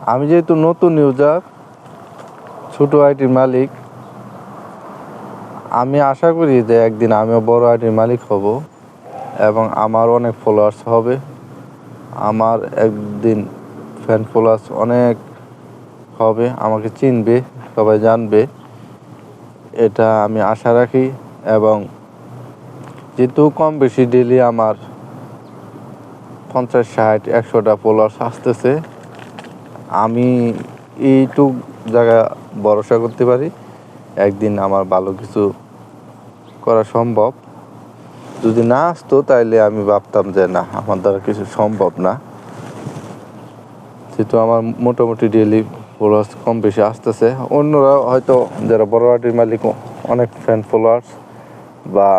আমি যেহেতু নতুন ইউজার, ছোট আইডির মালিক, আমি আশা করি যে একদিন আমিও বড় আইডির মালিক হব এবং আমার অনেক ফলোয়ার্স হবে। আমার একদিন ফ্যান ফলোয়ার্স অনেক হবে, আমাকে চিনবে, সবাই জানবে, এটা আমি আশা রাখি। এবং যেহেতু কম বেশি ডেলি আমার 50, 60, 100টা ফলোয়ার্স আসতেছে, আমি এইটুক জায়গা ভরসা করতে পারি একদিন আমার ভালো কিছু করা সম্ভব। যদি না আসতো তাইলে আমি ভাবতাম যে না, আমার দ্বারা কিছু সম্ভব না। যেহেতু আমার মোটামুটি ডেলি ফলোয়ার্স কম বেশি আসতেছে, অন্যরা হয়তো যারা বড় আইডির মালিক অনেক ফ্যান ফলোয়ার্স বা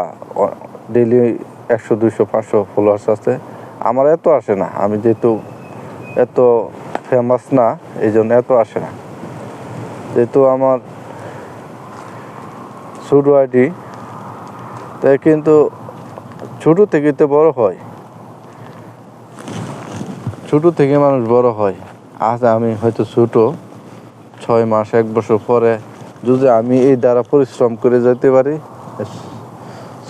ডেলি 100, 200, 500 ফলোয়ার্স আছে, আমার এত আসে না। আমি যেহেতু এত ফেমাস না, এই জন্য এত আসে না। যেহেতু আমার ছোট আইডি, তাই কিন্তু ছোটো থেকে তো বড় হয়, ছোটো থেকে মানুষ বড় হয়। আজ আমি হয়তো ছোটো, 6 মাস 1 বছর পরে যদি আমি এই দ্বারা পরিশ্রম করে যেতে পারি,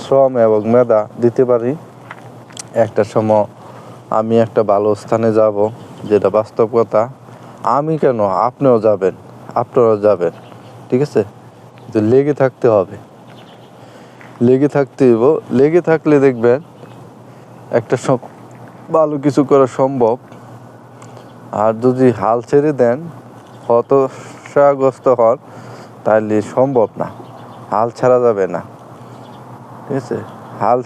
শ্রম এবং মেধা দিতে পারি, একটা সময় আমি একটা ভালো স্থানে যাব, যেটা বাস্তব কথা। আমি কেন, আপনিও যাবেন, আপনারাও যাবেন, ঠিক আছে? তো লেগে থাকতে হবে, লেগে থাকতে হইব। লেগে থাকলে দেখবেন একটা ভালো কিছু করা সম্ভব। আর যদি হাল ছেড়ে দেন, হতাশাগ্রস্ত হন, তাহলে সম্ভব না, হাল ছাড়া যাবে না, ঠিক আছে? হাল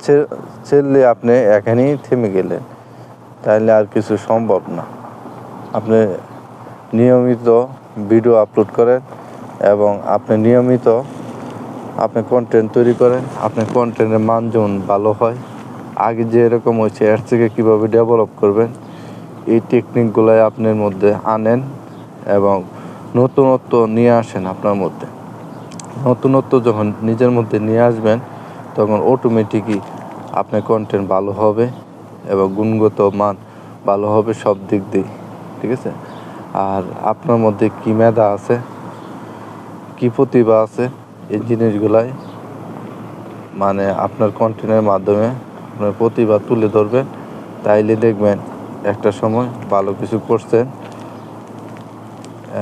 ছেড়লে আপনি এখানেই থেমে গেলেন, তাহলে আর কিছু সম্ভব না। আপনি নিয়মিত ভিডিও আপলোড করেন এবং আপনি নিয়মিত কন্টেন্ট তৈরি করেন, আপনার কন্টেন্টের মানজন ভালো হয়। আগে যে এরকম হয়েছে এর থেকে কীভাবে ডেভেলপ করবেন, এই টেকনিকগুলাই আপনার মধ্যে আনেন এবং নতুনত্ব নিয়ে আসেন আপনার মধ্যে। নতুনত্ব যখন নিজের মধ্যে নিয়ে আসবেন, তখন অটোমেটিকই আপনার কন্টেন্ট ভালো হবে এবং গুণগত মান ভালো হবে সব দিক দিয়ে, ঠিক আছে? আর আপনার মধ্যে কী মেধা আছে, কী প্রতিভা আছে, এই জিনিসগুলাই মানে আপনার কন্টেন্টের মাধ্যমে আপনার প্রতিভা তুলে ধরবেন, তাইলে দেখবেন একটা সময় ভালো কিছু করছেন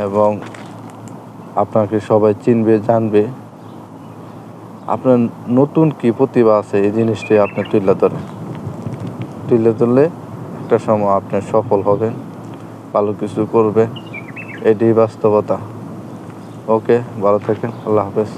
এবং আপনাকে সবাই চিনবে, জানবে। আপনার নতুন কী প্রতিভা আছে, এই জিনিসটাই আপনি তুলে ধরলে একটা সময় আপনি সফল হবেন, ভালো কিছু করবেন, এটাই বাস্তবতা। ওকে, ভালো থাকেন, আল্লাহ হাফেজ।